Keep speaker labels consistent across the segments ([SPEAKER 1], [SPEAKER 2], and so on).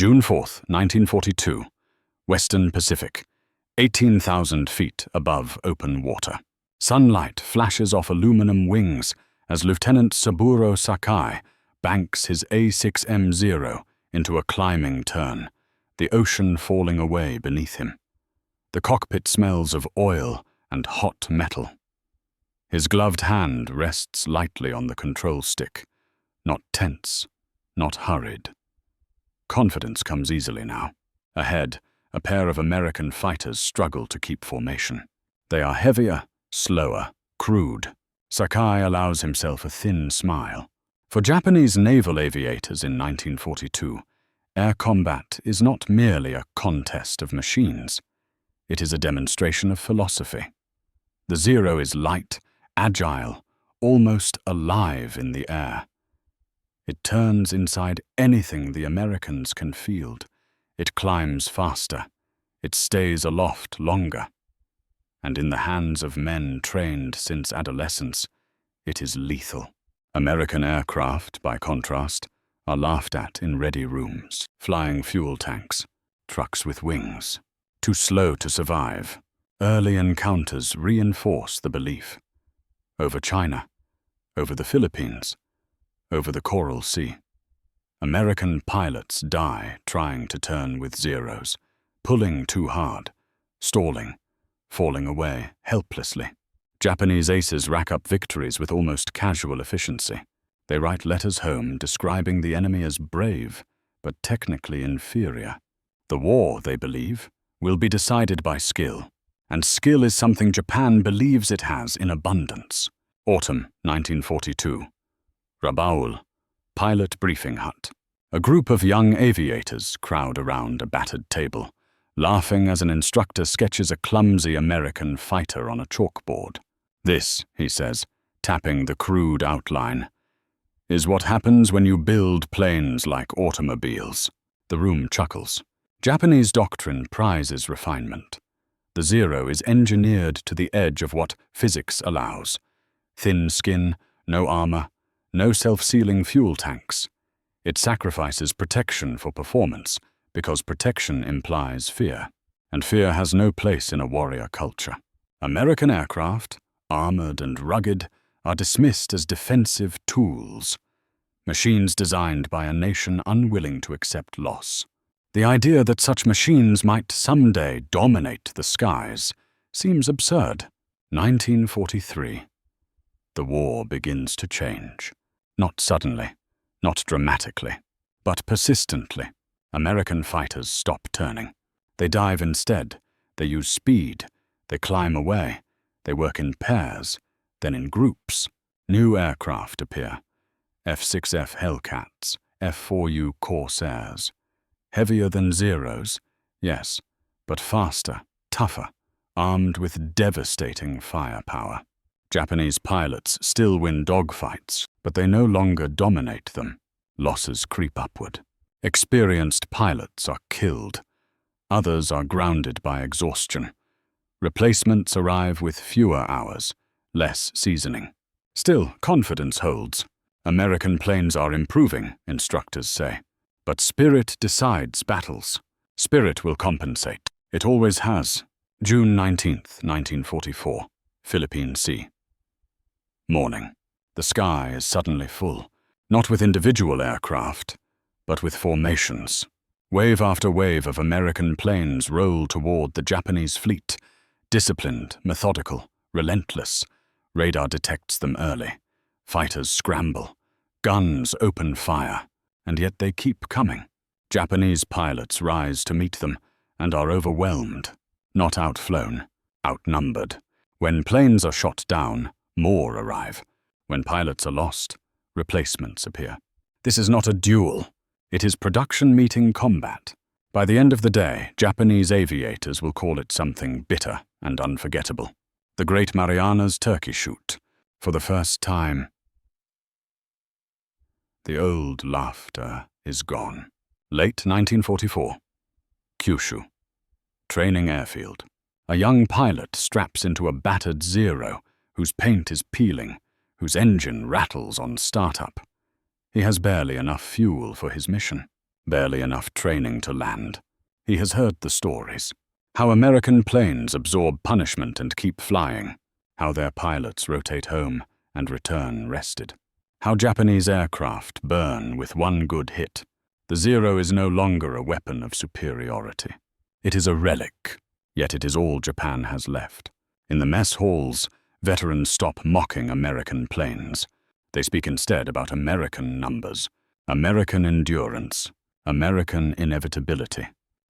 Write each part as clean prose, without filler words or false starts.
[SPEAKER 1] June 4th, 1942, Western Pacific, 18,000 feet above open water. Sunlight flashes off aluminum wings as Lieutenant Saburo Sakai banks his A6M0 into a climbing turn, the ocean falling away beneath him. The cockpit smells of oil and hot metal. His gloved hand rests lightly on the control stick, not tense, not hurried. Confidence comes easily now. Ahead, a pair of American fighters struggle to keep formation. They are heavier, slower, crude. Sakai allows himself a thin smile. For Japanese naval aviators in 1942, air combat is not merely a contest of machines. It is a demonstration of philosophy. The Zero is light, agile, almost alive in the air. It turns inside anything the Americans can field. It climbs faster. It stays aloft longer. And in the hands of men trained since adolescence, it is lethal. American aircraft, by contrast, are laughed at in ready rooms. Flying fuel tanks, trucks with wings, too slow to survive. Early encounters reinforce the belief. Over China, over the Philippines, over the Coral Sea. American pilots die trying to turn with Zeros, pulling too hard, stalling, falling away helplessly. Japanese aces rack up victories with almost casual efficiency. They write letters home describing the enemy as brave, but technically inferior. The war, they believe, will be decided by skill, and skill is something Japan believes it has in abundance. Autumn 1942. Rabaul, pilot briefing hut. A group of young aviators crowd around a battered table, laughing as an instructor sketches a clumsy American fighter on a chalkboard. This, he says, tapping the crude outline, is what happens when you build planes like automobiles. The room chuckles. Japanese doctrine prizes refinement. The Zero is engineered to the edge of what physics allows. Thin skin, no armor, no self-sealing fuel tanks. It sacrifices protection for performance because protection implies fear, and fear has no place in a warrior culture. American aircraft, armored and rugged, are dismissed as defensive tools, machines designed by a nation unwilling to accept loss. The idea that such machines might someday dominate the skies seems absurd. 1943. The war begins to change. Not suddenly, not dramatically, but persistently. American fighters stop turning. They dive instead. They use speed. They climb away. They work in pairs, then in groups. New aircraft appear. F-6F Hellcats, F-4U Corsairs. Heavier than Zeros, yes, but faster, tougher, armed with devastating firepower. Japanese pilots still win dogfights, but they no longer dominate them. Losses creep upward. Experienced pilots are killed. Others are grounded by exhaustion. Replacements arrive with fewer hours, less seasoning. Still, confidence holds. American planes are improving, instructors say. But spirit decides battles. Spirit will compensate. It always has. June 19th, 1944, Philippine Sea. Morning. The sky is suddenly full, not with individual aircraft, but with formations. Wave after wave of American planes roll toward the Japanese fleet, disciplined, methodical, relentless. Radar detects them early. Fighters scramble. Guns open fire. And yet they keep coming. Japanese pilots rise to meet them and are overwhelmed, not outflown, outnumbered. When planes are shot down, more arrive. When pilots are lost, replacements appear. This is not a duel. It is production meeting combat. By the end of the day, Japanese aviators will call it something bitter and unforgettable. The Great Marianas Turkey Shoot. For the first time, the old laughter is gone. Late 1944. Kyushu. Training airfield. A young pilot straps into a battered Zero, whose paint is peeling, whose engine rattles on startup. He has barely enough fuel for his mission. barely enough training to land. He has heard the stories. How American planes absorb punishment and keep flying. How their pilots rotate home and return rested. How Japanese aircraft burn with one good hit. The Zero is no longer a weapon of superiority. It is a relic, yet it is all Japan has left. In the mess halls, veterans stop mocking American planes. They speak instead about American numbers, American endurance, American inevitability.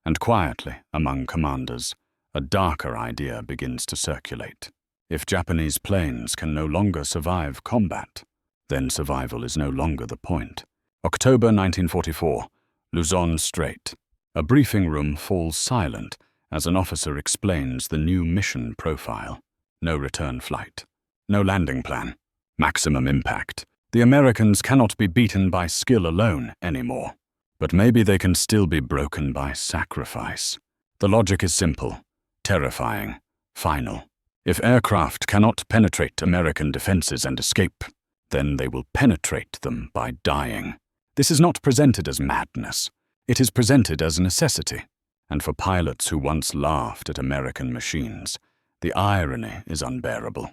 [SPEAKER 1] And quietly, among commanders, a darker idea begins to circulate. If Japanese planes can no longer survive combat, then survival is no longer the point. October 1944, Luzon Strait. A briefing room falls silent as an officer explains the new mission profile. No return flight. No landing plan. Maximum impact. The Americans cannot be beaten by skill alone anymore. But maybe they can still be broken by sacrifice. The logic is simple, terrifying, final. If aircraft cannot penetrate American defenses and escape, then they will penetrate them by dying. This is not presented as madness. It is presented as necessity. And for pilots who once laughed at American machines, the irony is unbearable.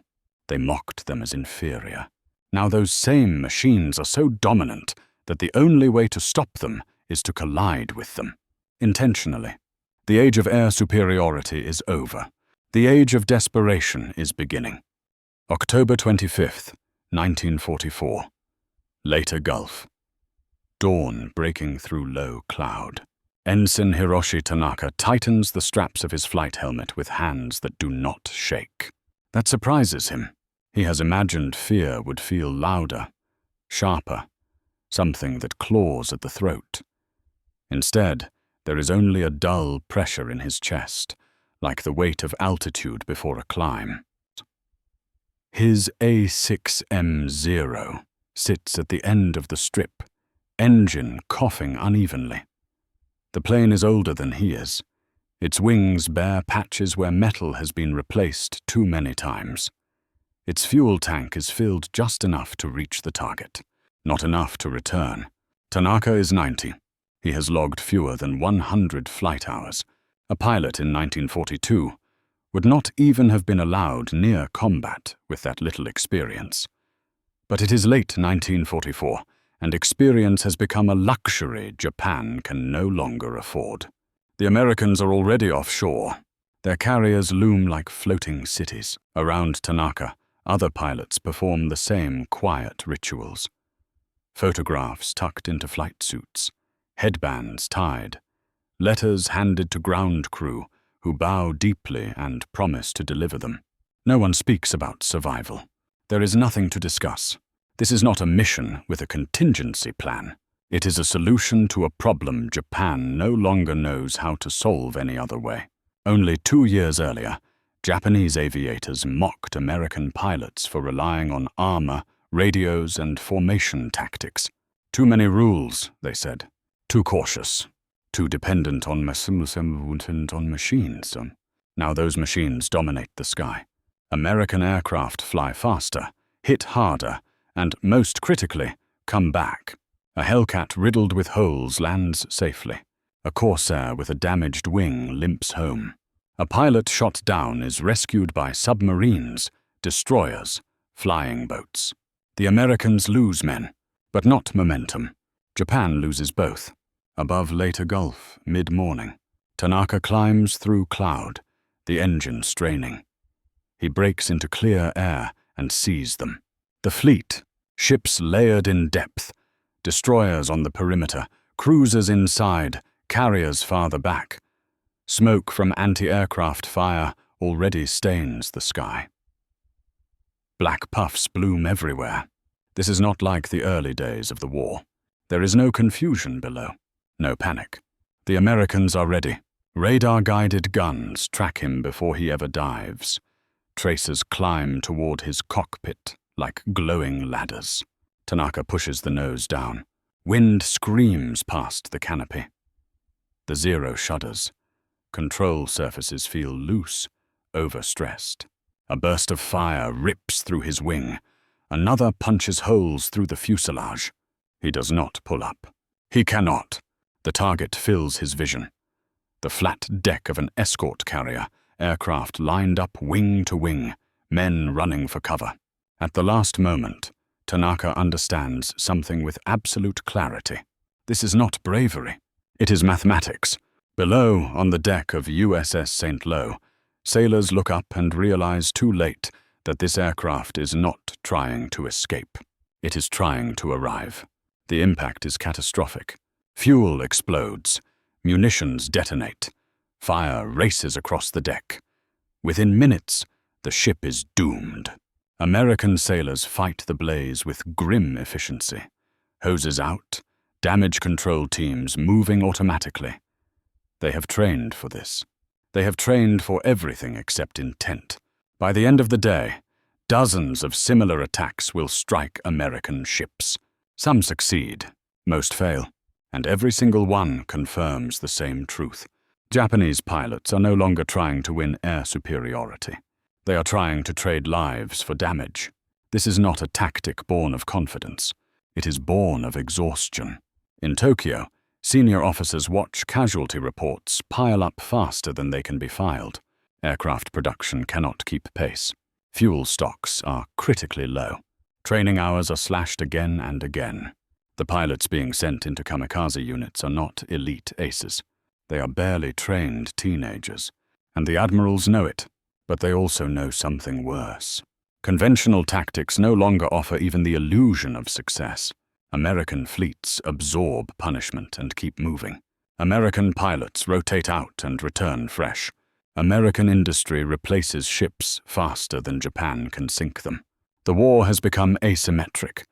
[SPEAKER 1] They mocked them as inferior. Now those same machines are so dominant that the only way to stop them is to collide with them, intentionally. The age of air superiority is over. The age of desperation is beginning. October 25th, 1944. Leyte Gulf. Dawn breaking through low cloud. Ensign Hiroshi Tanaka tightens the straps of his flight helmet with hands that do not shake. That surprises him. He has imagined fear would feel louder, sharper, something that claws at the throat. Instead, there is only a dull pressure in his chest, like the weight of altitude before a climb. His A6M0 sits at the end of the strip, engine coughing unevenly. The plane is older than he is. Its wings bear patches where metal has been replaced too many times. Its fuel tank is filled just enough to reach the target, not enough to return. Tanaka is 90. He has logged fewer than 100 flight hours. A pilot in 1942 would not even have been allowed near combat with that little experience. But it is late 1944, and experience has become a luxury Japan can no longer afford. The Americans are already offshore. Their carriers loom like floating cities. Around Tanaka, other pilots perform the same quiet rituals. Photographs tucked into flight suits, headbands tied, letters handed to ground crew who bow deeply and promise to deliver them. No one speaks about survival. There is nothing to discuss. This is not a mission with a contingency plan. It is a solution to a problem Japan no longer knows how to solve any other way. Only 2 years earlier, Japanese aviators mocked American pilots for relying on armor, radios, and formation tactics. Too many rules, they said. Too cautious. Too dependent on machines. Now those machines dominate the sky. American aircraft fly faster, hit harder, and, most critically, come back. A Hellcat riddled with holes lands safely. A Corsair with a damaged wing limps home. A pilot shot down is rescued by submarines, destroyers, flying boats. The Americans lose men, but not momentum. Japan loses both. Above Leyte Gulf, mid-morning, Tanaka climbs through cloud, the engine straining. He breaks into clear air and sees them. The fleet, ships layered in depth, destroyers on the perimeter, cruisers inside, carriers farther back. Smoke from anti-aircraft fire already stains the sky. Black puffs bloom everywhere. This is not like the early days of the war. There is no confusion below, no panic. The Americans are ready. Radar-guided guns track him before he ever dives. Tracers climb toward his cockpit like glowing ladders. Tanaka pushes the nose down. Wind screams past the canopy. The Zero shudders. Control surfaces feel loose, overstressed. A burst of fire rips through his wing. Another punches holes through the fuselage. He does not pull up. He cannot. The target fills his vision. The flat deck of an escort carrier, aircraft lined up wing to wing, men running for cover. At the last moment, Tanaka understands something with absolute clarity. This is not bravery. It is mathematics. Below, on the deck of USS St. Lo, sailors look up and realize too late that this aircraft is not trying to escape. It is trying to arrive. The impact is catastrophic. Fuel explodes. Munitions detonate. Fire races across the deck. Within minutes, the ship is doomed. American sailors fight the blaze with grim efficiency. Hoses out, damage control teams moving automatically. They have trained for this. They have trained for everything except intent. By the end of the day, dozens of similar attacks will strike American ships. Some succeed, most fail, and every single one confirms the same truth. Japanese pilots are no longer trying to win air superiority. They are trying to trade lives for damage. This is not a tactic born of confidence. It is born of exhaustion. In Tokyo, senior officers watch casualty reports pile up faster than they can be filed. Aircraft production cannot keep pace. Fuel stocks are critically low. Training hours are slashed again and again. The pilots being sent into kamikaze units are not elite aces. They are barely trained teenagers. And the admirals know it, but they also know something worse. Conventional tactics no longer offer even the illusion of success. American fleets absorb punishment and keep moving. American pilots rotate out and return fresh. American industry replaces ships faster than Japan can sink them. The war has become asymmetric,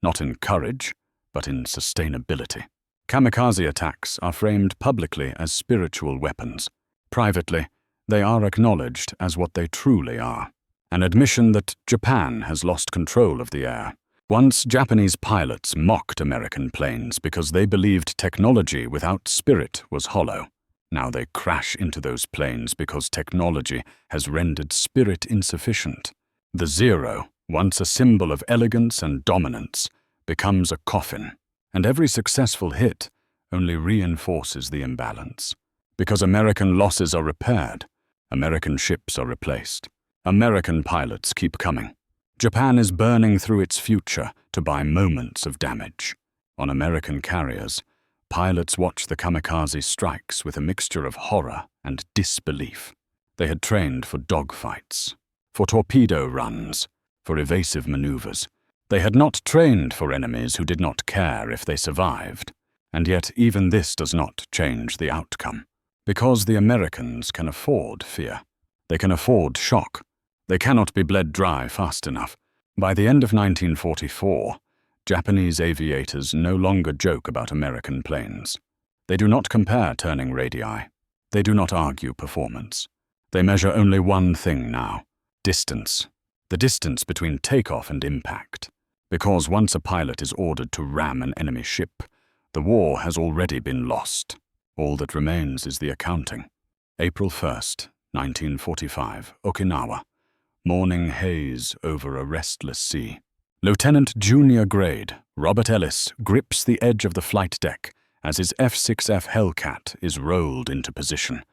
[SPEAKER 1] not in courage, but in sustainability. Kamikaze attacks are framed publicly as spiritual weapons. Privately, they are acknowledged as what they truly are, an admission that Japan has lost control of the air. Once Japanese pilots mocked American planes because they believed technology without spirit was hollow. Now they crash into those planes because technology has rendered spirit insufficient. The Zero, once a symbol of elegance and dominance, becomes a coffin, and every successful hit only reinforces the imbalance. Because American losses are repaired, American ships are replaced. American pilots keep coming. Japan is burning through its future to buy moments of damage. On American carriers, pilots watch the kamikaze strikes with a mixture of horror and disbelief. They had trained for dogfights, for torpedo runs, for evasive maneuvers. They had not trained for enemies who did not care if they survived. And yet even this does not change the outcome. Because the Americans can afford fear. They can afford shock. They cannot be bled dry fast enough. By the end of 1944, Japanese aviators no longer joke about American planes. They do not compare turning radii. They do not argue performance. They measure only one thing now: distance. The distance between takeoff and impact. Because once a pilot is ordered to ram an enemy ship, the war has already been lost. All that remains is the accounting. April 1st, 1945, Okinawa. Morning haze over a restless sea. Lieutenant Junior Grade Robert Ellis grips the edge of the flight deck as his F-6F Hellcat is rolled into position.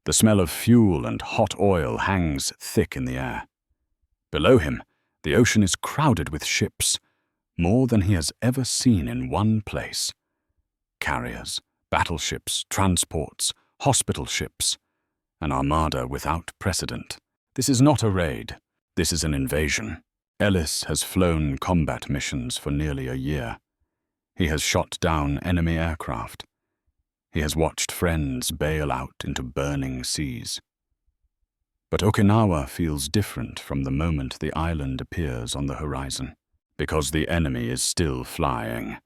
[SPEAKER 1] The smell of fuel and hot oil hangs thick in the air. Below him, the ocean is crowded with ships, more than he has ever seen in one place. Carriers, battleships, transports, hospital ships. An armada without precedent. This is not a raid. This is an invasion. Ellis has flown combat missions for nearly a year. He has shot down enemy aircraft. He has watched friends bail out into burning seas. But Okinawa feels different from the moment the island appears on the horizon, because the enemy is still flying,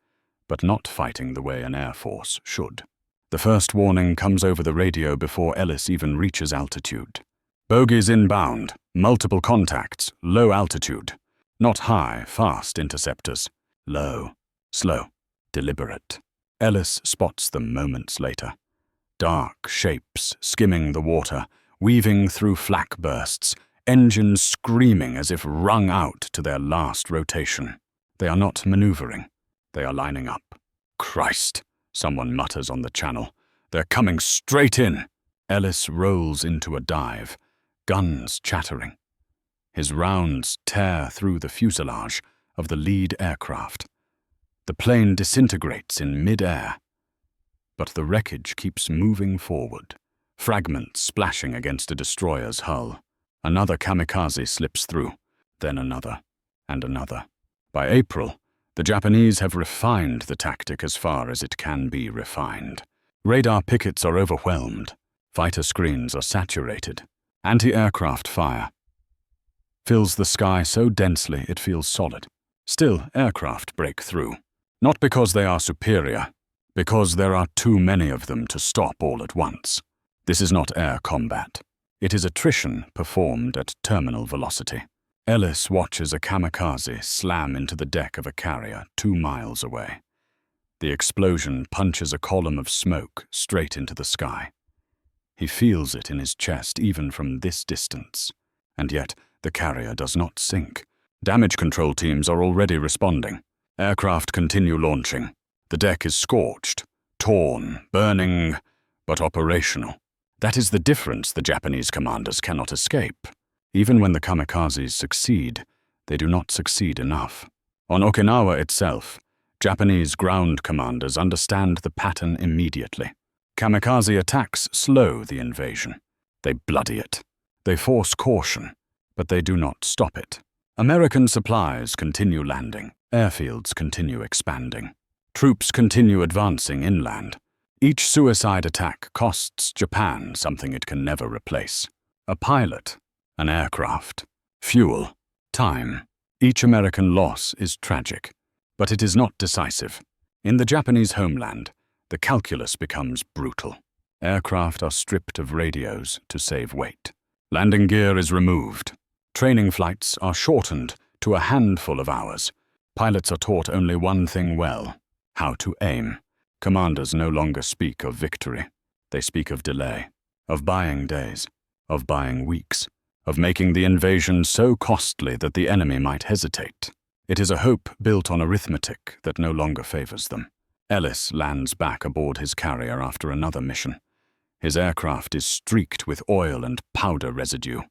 [SPEAKER 1] but not fighting the way an air force should. The first warning comes over the radio before Ellis even reaches altitude. Bogies inbound, multiple contacts, low altitude. Not high, fast interceptors. Low, slow, deliberate. Ellis spots them moments later. Dark shapes skimming the water, weaving through flak bursts, engines screaming as if wrung out to their last rotation. They are not maneuvering. They are lining up. Christ, Someone mutters on the channel. They're coming straight in. Ellis rolls into a dive, guns chattering. His rounds tear through the fuselage of the lead aircraft. The plane disintegrates in mid-air. But the wreckage keeps moving forward, fragments splashing against a destroyer's hull. Another kamikaze slips through, then another, and another. By April, the Japanese have refined the tactic as far as it can be refined. Radar pickets are overwhelmed. Fighter screens are saturated. Anti-aircraft fire fills the sky so densely it feels solid. Still, aircraft break through. Not because they are superior, because there are too many of them to stop all at once. This is not air combat. It is attrition performed at terminal velocity. Ellis watches a kamikaze slam into the deck of a carrier 2 miles away. The explosion punches a column of smoke straight into the sky. He feels it in his chest even from this distance. And yet, the carrier does not sink. Damage control teams are already responding. Aircraft continue launching. The deck is scorched, torn, burning, but operational. That is the difference the Japanese commanders cannot escape. Even when the kamikazes succeed, they do not succeed enough. On Okinawa itself, Japanese ground commanders understand the pattern immediately. Kamikaze attacks slow the invasion. They bloody it. They force caution, but they do not stop it. American supplies continue landing. Airfields continue expanding. Troops continue advancing inland. Each suicide attack costs Japan something it can never replace. A pilot, an aircraft, fuel, time. Each American loss is tragic, but it is not decisive. In the Japanese homeland, the calculus becomes brutal. Aircraft are stripped of radios to save weight. Landing gear is removed. Training flights are shortened to a handful of hours. Pilots are taught only one thing well: how to aim. Commanders no longer speak of victory. They speak of delay, of buying days, of buying weeks, of making the invasion so costly that the enemy might hesitate. It is a hope built on arithmetic that no longer favors them. Ellis lands back aboard his carrier after another mission. His aircraft is streaked with oil and powder residue.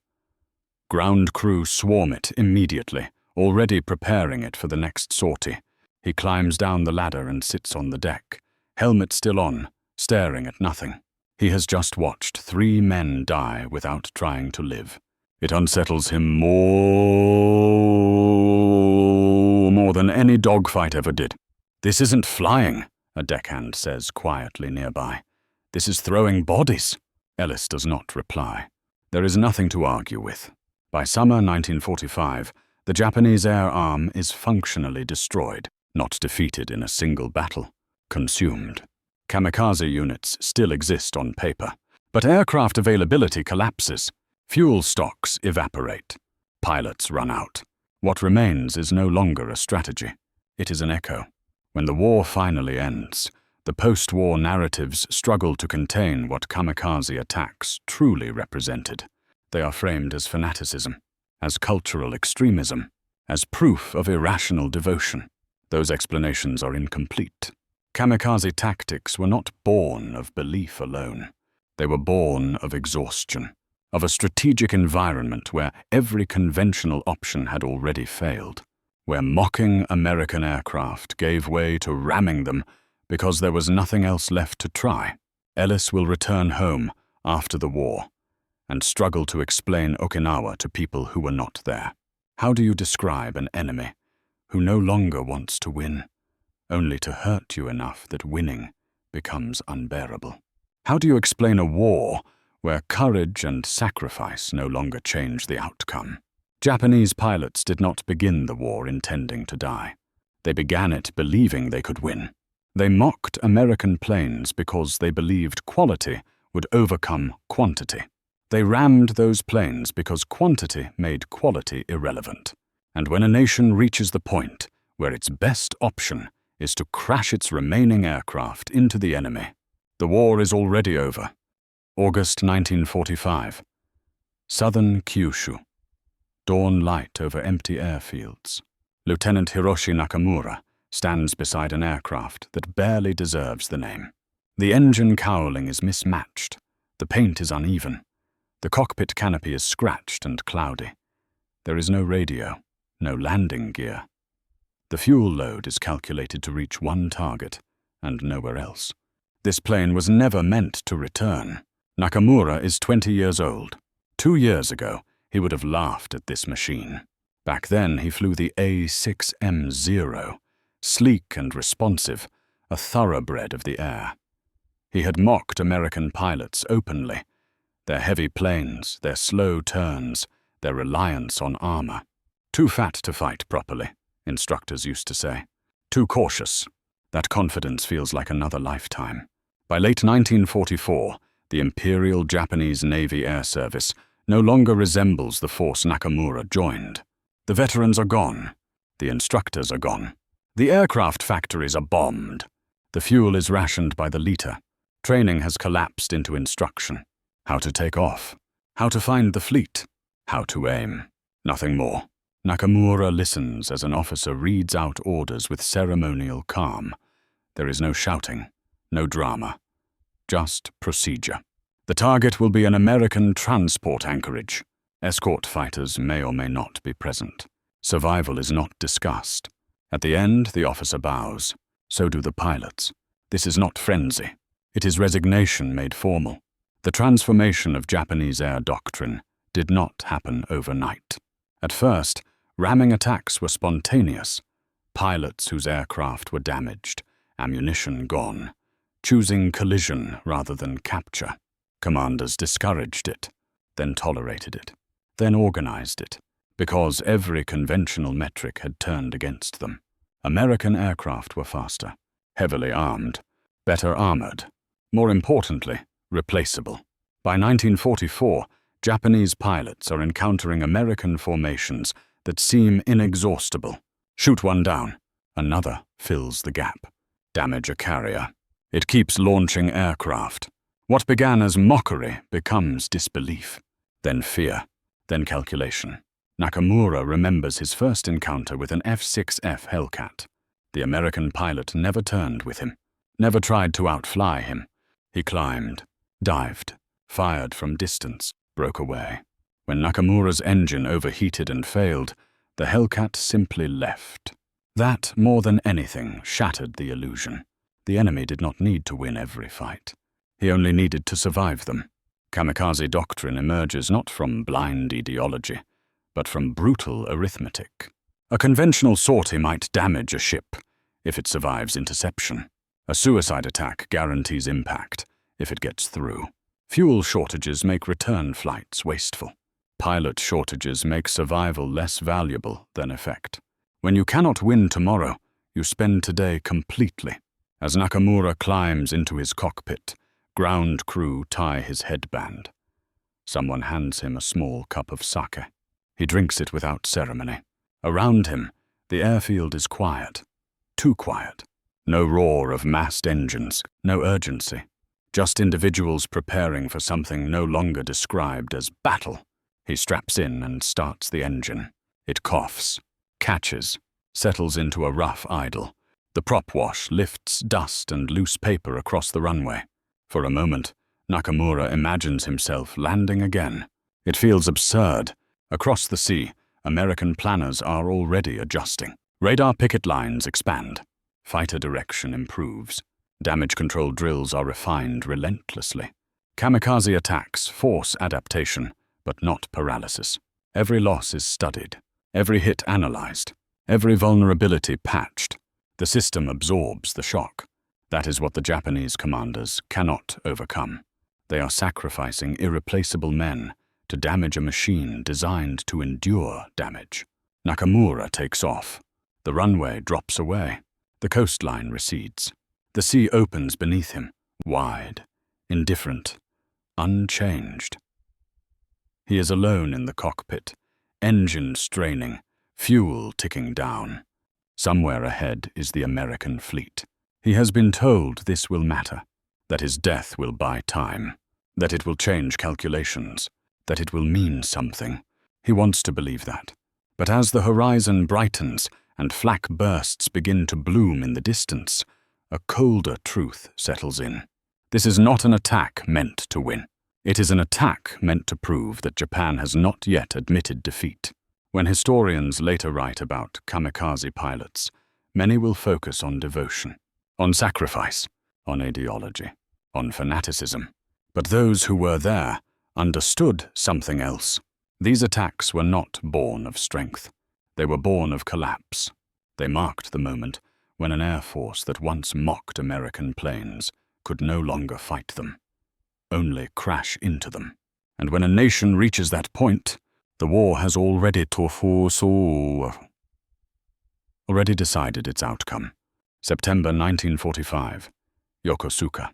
[SPEAKER 1] Ground crew swarm it immediately, already preparing it for the next sortie. He climbs down the ladder and sits on the deck, helmet still on, staring at nothing. He has just watched 3 men die without trying to live. It unsettles him more than any dogfight ever did. "This isn't flying," a deckhand says quietly nearby. "This is throwing bodies." Ellis does not reply. There is nothing to argue with. By summer 1945, the Japanese air arm is functionally destroyed, not defeated in a single battle, consumed. Kamikaze units still exist on paper, but aircraft availability collapses. Fuel stocks evaporate. Pilots run out. What remains is no longer a strategy. It is an echo. When the war finally ends, the post-war narratives struggle to contain what kamikaze attacks truly represented. They are framed as fanaticism, as cultural extremism, as proof of irrational devotion. Those explanations are incomplete. Kamikaze tactics were not born of belief alone. They were born of exhaustion, of a strategic environment where every conventional option had already failed, where mocking American aircraft gave way to ramming them because there was nothing else left to try. Ellis will return home after the war and struggle to explain Okinawa to people who were not there. How do you describe an enemy who no longer wants to win, only to hurt you enough that winning becomes unbearable? How do you explain a war where courage and sacrifice no longer change the outcome? Japanese pilots did not begin the war intending to die. They began it believing they could win. They mocked American planes because they believed quality would overcome quantity. They rammed those planes because quantity made quality irrelevant. And when a nation reaches the point where its best option is to crash its remaining aircraft into the enemy, the war is already over. August 1945. Southern Kyushu. Dawn light over empty airfields. Lieutenant Hiroshi Nakamura stands beside an aircraft that barely deserves the name. The engine cowling is mismatched. The paint is uneven. The cockpit canopy is scratched and cloudy. There is no radio, no landing gear. The fuel load is calculated to reach one target, and nowhere else. This plane was never meant to return. Nakamura is 20 years old. 2 years ago, he would have laughed at this machine. Back then, he flew the A6M0, sleek and responsive, a thoroughbred of the air. He had mocked American pilots openly, their heavy planes, their slow turns, their reliance on armor. Too fat to fight properly, instructors used to say. Too cautious. That confidence feels like another lifetime. By late 1944, the Imperial Japanese Navy Air Service no longer resembles the force Nakamura joined. The veterans are gone. The instructors are gone. The aircraft factories are bombed. The fuel is rationed by the liter. Training has collapsed into instruction. How to take off. How to find the fleet. How to aim. Nothing more. Nakamura listens as an officer reads out orders with ceremonial calm. There is no shouting, no drama, just procedure. The target will be an American transport anchorage. Escort fighters may or may not be present. Survival is not discussed. At the end, the officer bows. So do the pilots. This is not frenzy. It is resignation made formal. The transformation of Japanese air doctrine did not happen overnight. At first, ramming attacks were spontaneous. Pilots whose aircraft were damaged, ammunition gone, choosing collision rather than capture. Commanders discouraged it, then tolerated it, then organized it, because every conventional metric had turned against them. American aircraft were faster, heavily armed, better armored, more importantly, replaceable. By 1944, Japanese pilots are encountering American formations that seem inexhaustible. Shoot one down, another fills the gap. Damage a carrier. It keeps launching aircraft. What began as mockery becomes disbelief, then fear, then calculation. Nakamura remembers his first encounter with an F-6F Hellcat. The American pilot never turned with him, never tried to outfly him. He climbed, dived, fired from distance, broke away. When Nakamura's engine overheated and failed, the Hellcat simply left. That, more than anything, shattered the illusion. The enemy did not need to win every fight. He only needed to survive them. Kamikaze doctrine emerges not from blind ideology, but from brutal arithmetic. A conventional sortie might damage a ship if it survives interception. A suicide attack guarantees impact if it gets through. Fuel shortages make return flights wasteful. Pilot shortages make survival less valuable than effect. When you cannot win tomorrow, you spend today completely. As Nakamura climbs into his cockpit, ground crew tie his headband. Someone hands him a small cup of sake. He drinks it without ceremony. Around him, the airfield is quiet. Too quiet. No roar of massed engines, no urgency. Just individuals preparing for something no longer described as battle. He straps in and starts the engine. It coughs, catches, settles into a rough idle. The prop wash lifts dust and loose paper across the runway. For a moment, Nakamura imagines himself landing again. It feels absurd. Across the sea, American planners are already adjusting. Radar picket lines expand. Fighter direction improves. Damage control drills are refined relentlessly. Kamikaze attacks force adaptation, but not paralysis. Every loss is studied, every hit analyzed, every vulnerability patched. The system absorbs the shock. That is what the Japanese commanders cannot overcome. They are sacrificing irreplaceable men to damage a machine designed to endure damage. Nakamura takes off. The runway drops away. The coastline recedes. The sea opens beneath him, wide, indifferent, unchanged. He is alone in the cockpit, engine straining, fuel ticking down. Somewhere ahead is the American fleet. He has been told this will matter, that his death will buy time, that it will change calculations, that it will mean something. He wants to believe that. But as the horizon brightens and flak bursts begin to bloom in the distance, a colder truth settles in. This is not an attack meant to win. It is an attack meant to prove that Japan has not yet admitted defeat. When historians later write about kamikaze pilots, many will focus on devotion, on sacrifice, on ideology, on fanaticism. But those who were there understood something else. These attacks were not born of strength. They were born of collapse. They marked the moment when an air force that once mocked American planes could no longer fight them, only crash into them. And when a nation reaches that point, the war has already decided its outcome. September 1945, Yokosuka.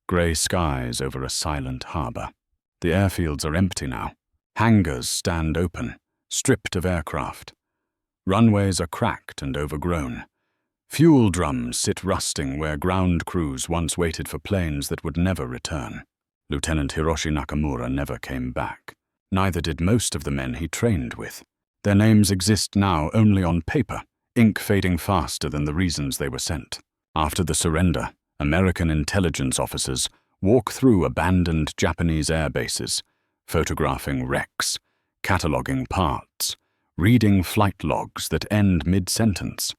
[SPEAKER 1] Grey skies over a silent harbor. The airfields are empty now. Hangars stand open, stripped of aircraft. Runways are cracked and overgrown. Fuel drums sit rusting where ground crews once waited for planes that would never return. Lieutenant Hiroshi Nakamura never came back. Neither did most of the men he trained with. Their names exist now only on paper, ink fading faster than the reasons they were sent. After the surrender, American intelligence officers walk through abandoned Japanese air bases, photographing wrecks, cataloging parts, reading flight logs that end mid-sentence.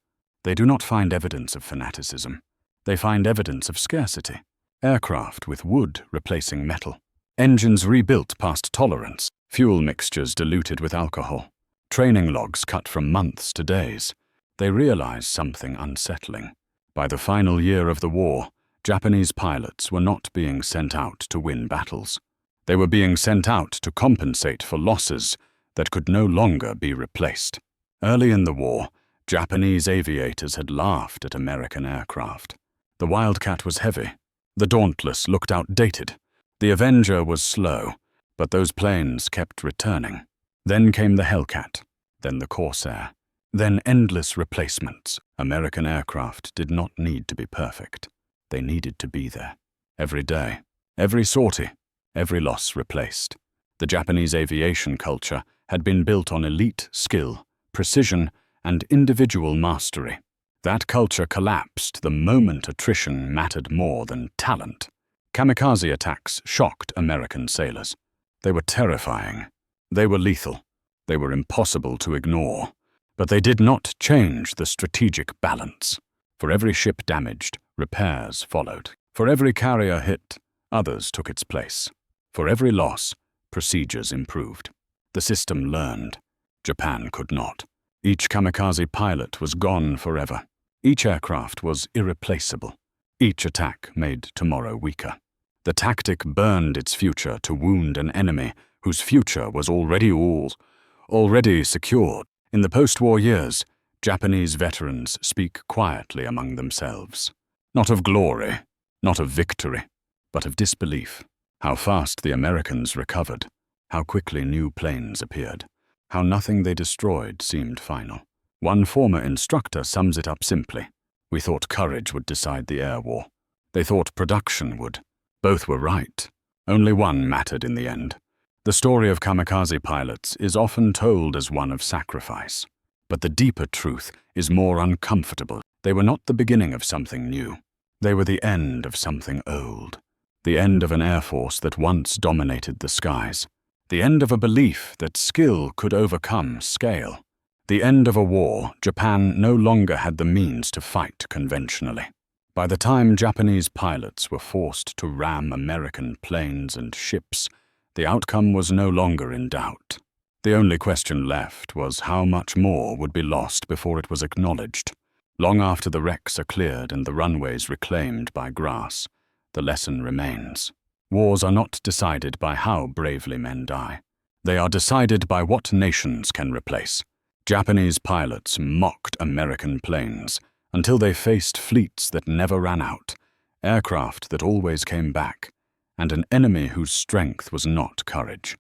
[SPEAKER 1] They do not find evidence of fanaticism. They find evidence of scarcity. Aircraft with wood replacing metal. Engines rebuilt past tolerance. Fuel mixtures diluted with alcohol. Training logs cut from months to days. They realize something unsettling. By the final year of the war, Japanese pilots were not being sent out to win battles. They were being sent out to compensate for losses that could no longer be replaced. Early in the war, Japanese aviators had laughed at American aircraft. The Wildcat was heavy. The Dauntless looked outdated. The Avenger was slow, but those planes kept returning. Then came the Hellcat, then the Corsair, then endless replacements. American aircraft did not need to be perfect. They needed to be there. Every day, every sortie, every loss replaced. The Japanese aviation culture had been built on elite skill, precision, and individual mastery. That culture collapsed the moment attrition mattered more than talent. Kamikaze attacks shocked American sailors. They were terrifying. They were lethal. They were impossible to ignore. But they did not change the strategic balance. For every ship damaged, repairs followed. For every carrier hit, others took its place. For every loss, procedures improved. The system learned. Japan could not. Each kamikaze pilot was gone forever. Each aircraft was irreplaceable. Each attack made tomorrow weaker. The tactic burned its future to wound an enemy whose future was already secured. In the post-war years, Japanese veterans speak quietly among themselves. Not of glory, not of victory, but of disbelief. How fast the Americans recovered, how quickly new planes appeared, how nothing they destroyed seemed final. One former instructor sums it up simply. We thought courage would decide the air war. They thought production would. Both were right. Only one mattered in the end. The story of kamikaze pilots is often told as one of sacrifice. But the deeper truth is more uncomfortable. They were not the beginning of something new. They were the end of something old. The end of an air force that once dominated the skies. The end of a belief that skill could overcome scale. The end of a war Japan no longer had the means to fight conventionally. By the time Japanese pilots were forced to ram American planes and ships, the outcome was no longer in doubt. The only question left was how much more would be lost before it was acknowledged. Long after the wrecks are cleared and the runways reclaimed by grass, the lesson remains. Wars are not decided by how bravely men die. They are decided by what nations can replace. Japanese pilots mocked American planes until they faced fleets that never ran out, aircraft that always came back, and an enemy whose strength was not courage,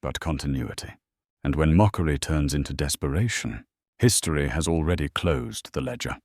[SPEAKER 1] but continuity. And when mockery turns into desperation, history has already closed the ledger.